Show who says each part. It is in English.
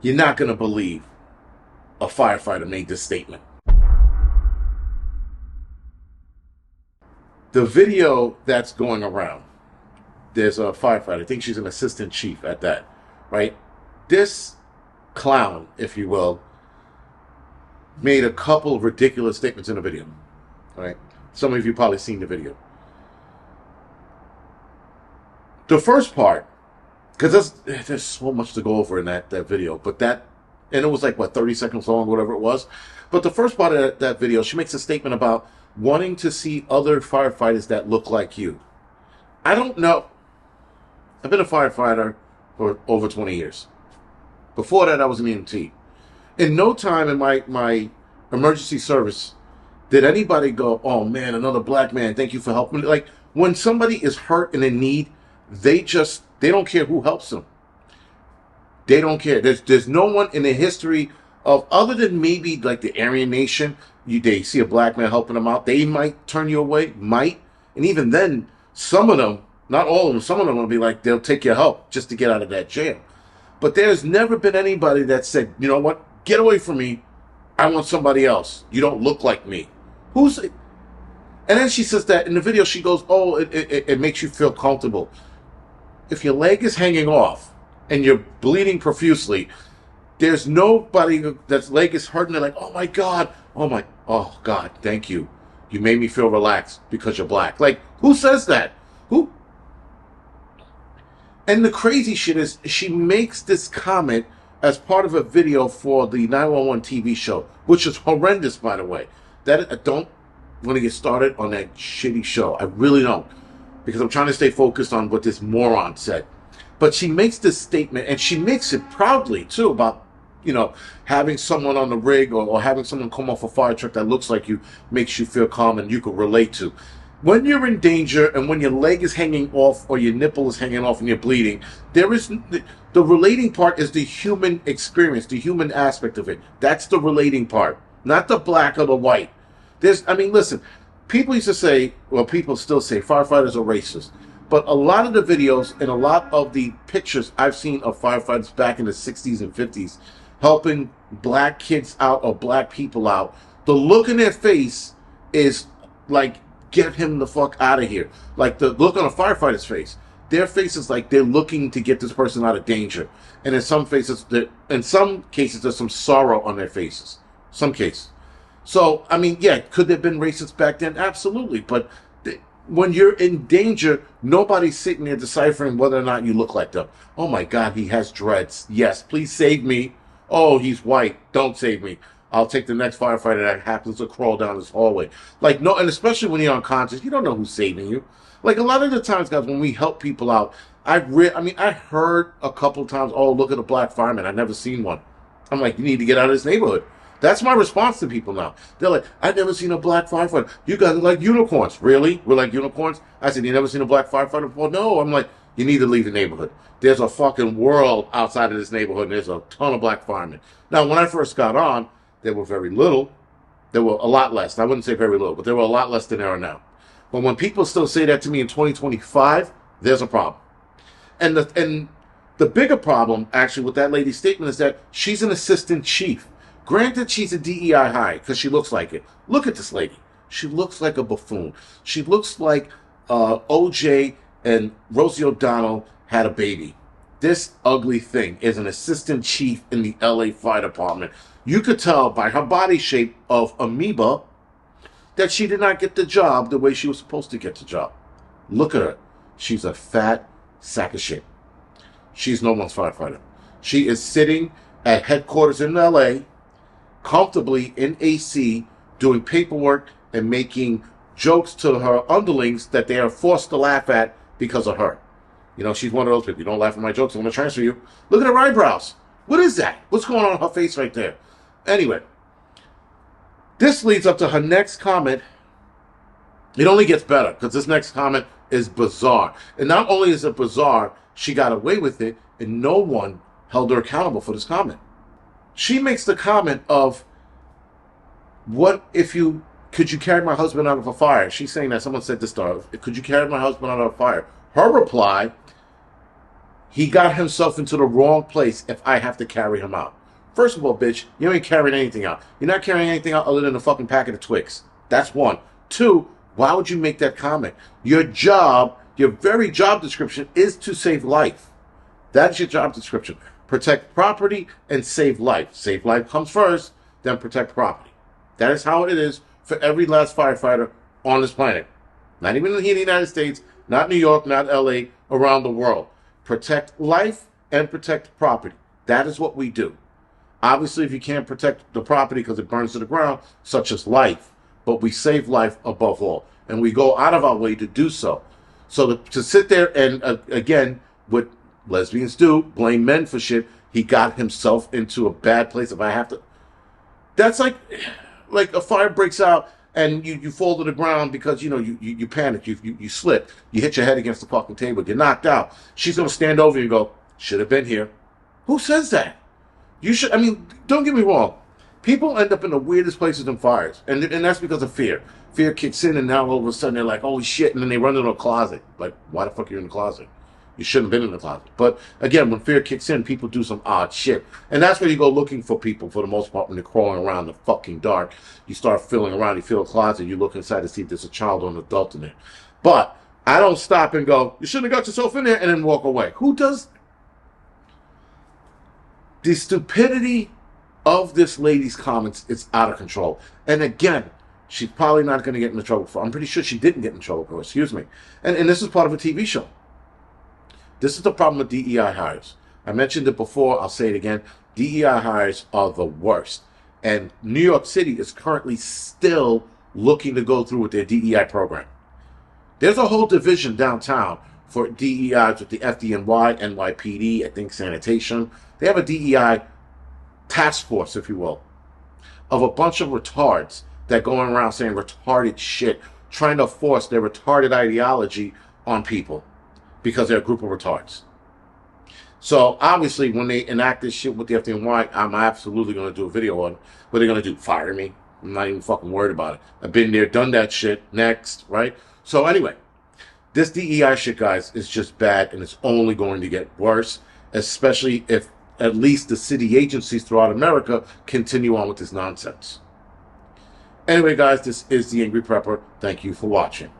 Speaker 1: You're not going to believe a firefighter made this statement. The video that's going around, there's a firefighter, I think she's an assistant chief at that, right? This clown, if you will, made a couple of ridiculous statements in the video, right? Some of you probably seen the video. The first part, because there's so much to go over in that video, but and it was like, what, 30 seconds long, whatever it was. But the first part of that video, she makes a statement about wanting to see other firefighters that look like you. I don't know. I've been a firefighter for over 20 years. Before that, I was an EMT. In no time in my emergency service did anybody go, oh man, another black man, thank you for helping me. Like, when somebody is hurt and in need, they don't care who helps them. They don't care. There's no one in the history of, other than maybe like the Aryan Nation, they see a black man helping them out, they might turn you away, and even then, some of them, not all of them, some of them will be like, they'll take your help just to get out of that jail. But there's never been anybody that said, you know what, get away from me, I want somebody else, you don't look like me. Who's it? And then she says that in the video, she goes, oh, it makes you feel comfortable. If your leg is hanging off and you're bleeding profusely, there's nobody that's leg is hurting. They're like, oh my God, oh God, thank you. You made me feel relaxed because you're black. Like, who says that? Who? And the crazy shit is, she makes this comment as part of a video for the 911 TV show, which is horrendous, by the way. That I don't want to get started on that shitty show. I really don't, because I'm trying to stay focused on what this moron said. But she makes this statement, and she makes it proudly too, about, you know, having someone on the rig or having someone come off a fire truck that looks like you makes you feel calm and you can relate to. When you're in danger and when your leg is hanging off or your nipple is hanging off and you're bleeding, there is the relating part is the human experience, the human aspect of it. That's the relating part, not the black or the white. Listen, people used to say, well, people still say firefighters are racist. But a lot of the videos and a lot of the pictures I've seen of firefighters back in the 60s and 50s helping black kids out or black people out, the look in their face is like, get him the fuck out of here. Like the look on a firefighter's face. Their face is like they're looking to get this person out of danger. And in some cases, there's some sorrow on their faces. Some cases. So, I mean, yeah, could there have been racists back then? Absolutely. But when you're in danger, nobody's sitting there deciphering whether or not you look like them. Oh my God, he has dreads. Yes, please save me. Oh, he's white. Don't save me. I'll take the next firefighter that happens to crawl down this hallway. Like, no, and especially when you're unconscious, you don't know who's saving you. Like, a lot of the times, guys, when we help people out, I heard a couple of times, oh, look at a black fireman. I've never seen one. I'm like, you need to get out of this neighborhood. That's my response to people now. They're like, I've never seen a black firefighter. You guys are like unicorns. Really? We're like unicorns? I said, you never seen a black firefighter before? No. I'm like, you need to leave the neighborhood. There's a fucking world outside of this neighborhood, and there's a ton of black firemen. Now, when I first got on, there were very little. There were a lot less. I wouldn't say very little, but there were a lot less than there are now. But when people still say that to me in 2025, there's a problem. And the bigger problem, actually, with that lady's statement is that she's an assistant chief. Granted, she's a DEI high because she looks like it. Look at this lady. She looks like a buffoon. She looks like OJ and Rosie O'Donnell had a baby. This ugly thing is an assistant chief in the LA Fire Department. You could tell by her body shape of amoeba that she did not get the job the way she was supposed to get the job. Look at her. She's a fat sack of shit. She's no one's firefighter. She is sitting at headquarters in LA, comfortably in AC, doing paperwork and making jokes to her underlings that they are forced to laugh at because of her. You know, she's one of those people. You don't laugh at my jokes, I'm going to transfer you. Look at her eyebrows. What is that? What's going on her face right there? Anyway, this leads up to her next comment. It only gets better because this next comment is bizarre. And not only is it bizarre, she got away with it and no one held her accountable for this comment. She makes the comment of, could you carry my husband out of a fire? She's saying that someone said this to her, could you carry my husband out of a fire? Her reply, He got himself into the wrong place if I have to carry him out. First of all, bitch, you ain't carrying anything out. You're not carrying anything out other than a fucking packet of Twix. That's one. Two, why would you make that comment? Your job, your very job description is to save life. That's your job description. Protect property and save life. Save life comes first, then protect property. That is how it is for every last firefighter on this planet. Not even here in the United States, not New York, not LA, around the world. Protect life and protect property. That is what we do. Obviously, if you can't protect the property because it burns to the ground, such as life, but we save life above all. And we go out of our way to do so. So to sit there and, again, what lesbians do, blame men for shit, he got himself into a bad place. If I have to... That's like a fire breaks out and you fall to the ground because, you panic, you slip, you hit your head against the fucking table, you're knocked out. She's going to stand over you and go, should have been here. Who says that? You should, don't get me wrong. People end up in the weirdest places in fires, and that's because of fear. Fear kicks in, and now all of a sudden they're like, holy shit, and then they run into a closet. Like, why the fuck are you in the closet? You shouldn't have been in the closet. But again, when fear kicks in, people do some odd shit. And that's where you go looking for people for the most part when they're crawling around in the fucking dark. You start feeling around, you feel a closet, you look inside to see if there's a child or an adult in there. But I don't stop and go, you shouldn't have got yourself in there, and then walk away. Who does? The stupidity of this lady's comments is out of control. And again, she's probably not going to get into trouble for. I'm pretty sure she didn't get in trouble for. Excuse me. And this is part of a TV show. This is the problem with DEI hires. I mentioned it before. I'll say it again. DEI hires are the worst. And New York City is currently still looking to go through with their DEI program. There's a whole division downtown for DEIs with the FDNY, NYPD, I think sanitation. They have a DEI task force, if you will, of a bunch of retards that going around saying retarded shit, trying to force their retarded ideology on people because they're a group of retards. So obviously when they enact this shit with the FDNY, I'm absolutely going to do a video on what they're going to do. Fire me. I'm not even fucking worried about it. I've been there, done that shit. Next, right? So anyway, this DEI shit, guys, is just bad, and it's only going to get worse, especially if at least the city agencies throughout America continue on with this nonsense. Anyway, guys, this is The Angry Prepper. Thank you for watching.